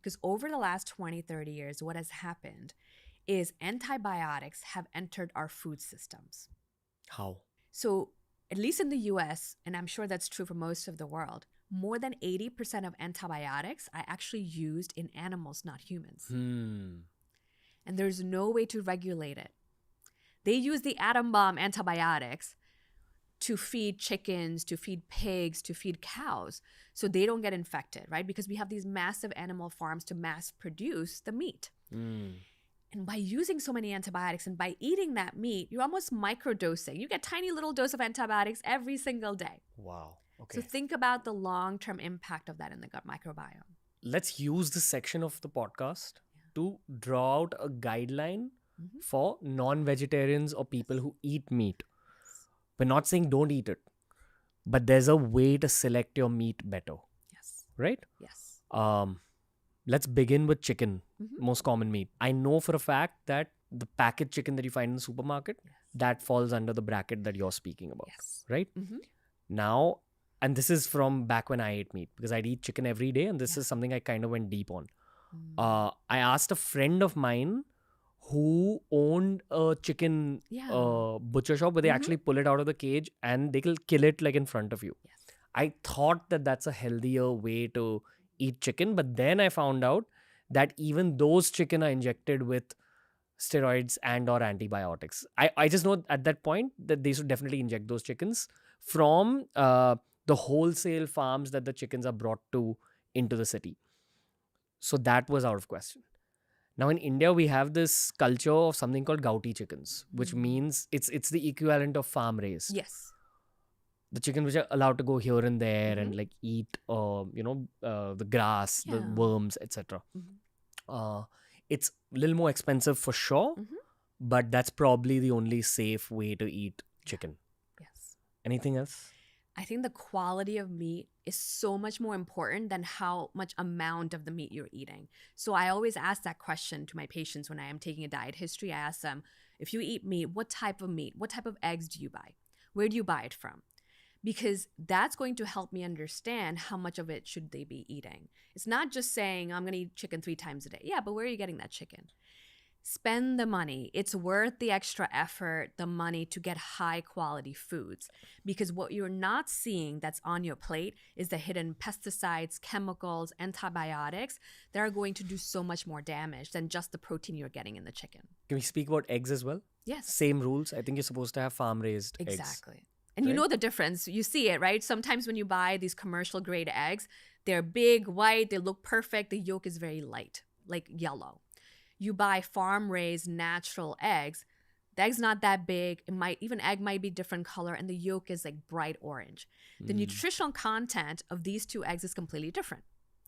because over the last 20, 30 years, what has happened is antibiotics have entered our food systems. How? So, at least in the US, and I'm sure that's true for most of the world, more than 80% of antibiotics are actually used in animals, not humans. And there's no way to regulate it. They use the atom bomb antibiotics to feed chickens, to feed pigs, to feed cows, so they don't get infected, right? Because we have these massive animal farms to mass produce the meat. And by using so many antibiotics and by eating that meat, you're almost microdosing. You get tiny little dose of antibiotics every single day. Wow. Okay. So think about the long-term impact of that in the gut microbiome. Let's use this section of the podcast to draw out a guideline for non-vegetarians or people who eat meat. We're not saying don't eat it, but there's a way to select your meat better, Yes. right? Yes. Let's begin with chicken, most common meat. I know for a fact that the packaged chicken that you find in the supermarket, that falls under the bracket that you're speaking about, Yes. right? Now, and this is from back when I ate meat, because I'd eat chicken every day, and this is something I kind of went deep on. I asked a friend of mine who owned a chicken butcher shop where they actually pull it out of the cage and they will kill it like in front of you. Yes. I thought that that's a healthier way to eat chicken, but then I found out that even those chicken are injected with steroids and or antibiotics. I just know at that point that they should definitely inject those chickens from the wholesale farms that the chickens are brought to into the city. So that was out of question. Now in India, we have this culture of something called gouty chickens, which means it's the equivalent of farm raised. Yes. The chickens which are allowed to go here and there and like eat, the grass, the worms, etc. It's a little more expensive for sure, but that's probably the only safe way to eat chicken. Yes. Anything else? I think the quality of meat is so much more important than how much amount of the meat you're eating. So I always ask that question to my patients when I am taking a diet history. I ask them, if you eat meat, what type of meat, what type of eggs do you buy? Where do you buy it from? Because that's going to help me understand how much of it should they be eating. It's not just saying, I'm going to eat chicken 3 times a day. Yeah, but where are you getting that chicken? Spend the money. It's worth the extra effort, the money to get high quality foods. Because what you're not seeing that's on your plate is the hidden pesticides, chemicals, antibiotics that are going to do so much more damage than just the protein you're getting in the chicken. Can we speak about eggs as well? Yes. Same rules. I think you're supposed to have farm raised eggs. Exactly. And you know the difference. You see it, right? Sometimes when you buy these commercial grade eggs, they're big, white, they look perfect. The yolk is very light, like yellow. You buy farm raised natural eggs, the egg's not that big. Egg might be different color, and the yolk is like bright orange. The nutritional content of these two eggs is completely different,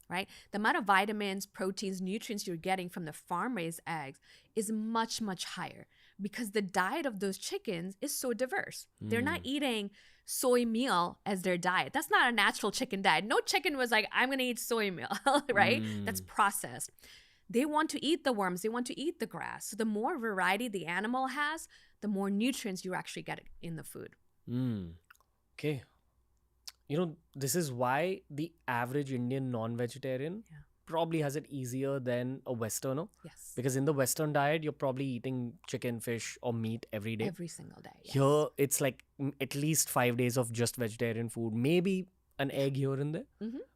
right? The amount of vitamins, proteins, nutrients you're getting from the farm raised eggs is much, much higher because the diet of those chickens is so diverse. They're not eating soy meal as their diet. That's not a natural chicken diet. No chicken was like, I'm going to eat soy meal, right? That's processed. They want to eat the worms. They want to eat the grass. So the more variety the animal has, the more nutrients you actually get in the food. Okay. This is why the average Indian non-vegetarian probably has it easier than a Westerner. Yes. Because in the Western diet, you're probably eating chicken, fish, or meat every day. Every single day. Yes. Here, it's like at least 5 days of just vegetarian food. Maybe an egg here and there.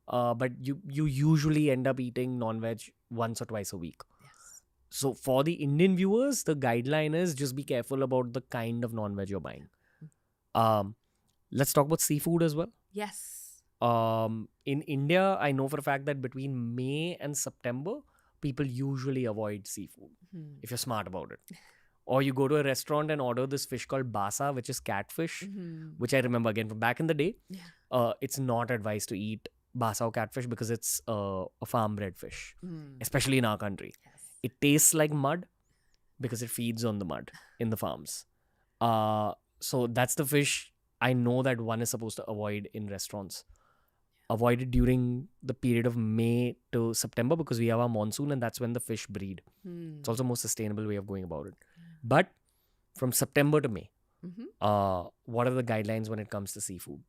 But you usually end up eating non-veg once or twice a week. Yes. So for the Indian viewers, the guideline is just be careful about the kind of non-veg you're buying. Let's talk about seafood as well. Yes. In India, I know for a fact that between May and September, people usually avoid seafood if you're smart about it. Or you go to a restaurant and order this fish called basa, which is catfish, which I remember again from back in the day. Yeah. It's not advised to eat basa or catfish because it's a farm-bred fish, especially in our country. Yes. It tastes like mud because it feeds on the mud in the farms. So that's the fish I know that one is supposed to avoid in restaurants. Avoid it during the period of May to September because we have our monsoon and that's when the fish breed. It's also a more sustainable way of going about it. But from September to May, what are the guidelines when it comes to seafood?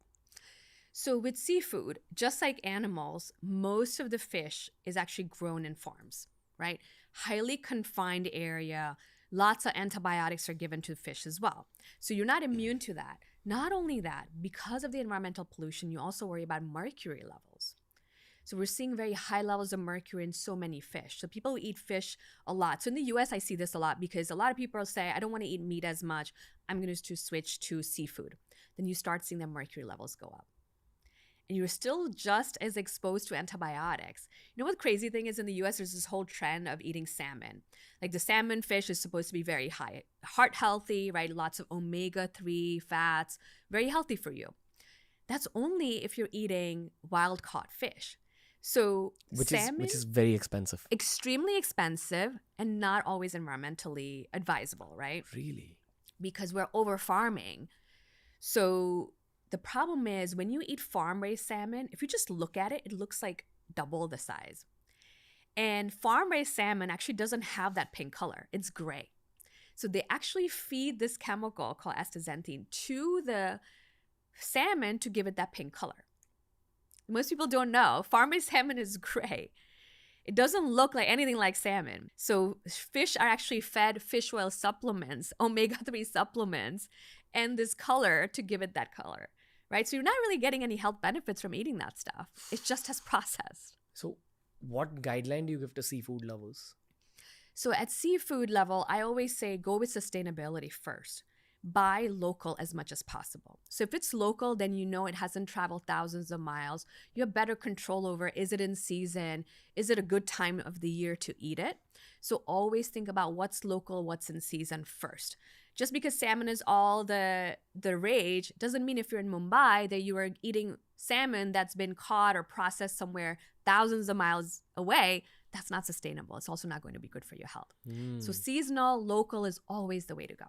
So with seafood, just like animals, most of the fish is actually grown in farms, right? Highly confined area, lots of antibiotics are given to fish as well. So you're not immune to that. Not only that, because of the environmental pollution, you also worry about mercury levels. So we're seeing very high levels of mercury in so many fish. So people who eat fish a lot. So in the US, I see this a lot because a lot of people say, I don't want to eat meat as much. I'm going to switch to seafood. Then you start seeing the mercury levels go up. And you're still just as exposed to antibiotics. You know what the crazy thing is in the US, there's this whole trend of eating salmon. Like the salmon fish is supposed to be very high, heart healthy, right? Lots of omega-3 fats, very healthy for you. That's only if you're eating wild caught fish. So salmon, which is very expensive. extremely expensive and not always environmentally advisable, right? Really? Because we're over farming. So the problem is when you eat farm-raised salmon, if you just look at it, it looks like double the size. And farm-raised salmon actually doesn't have that pink color. It's gray. So they actually feed this chemical called astaxanthin to the salmon to give it that pink color. Most people don't know. Farm-raised salmon is gray. It doesn't look like anything like salmon. So fish are actually fed fish oil supplements, omega-3 supplements, and this color to give it that color, right? So you're not really getting any health benefits from eating that stuff. It's just as processed. So what guideline do you give to seafood lovers? So at seafood level, I always say go with sustainability first. Buy local as much as possible. So if it's local, then you know it hasn't traveled thousands of miles. You have better control over, is it in season? Is it a good time of the year to eat it? So always think about what's local, what's in season first. Just because salmon is all the rage doesn't mean if you're in Mumbai that you are eating salmon that's been caught or processed somewhere thousands of miles away. That's not sustainable. It's also not going to be good for your health. So seasonal, local is always the way to go.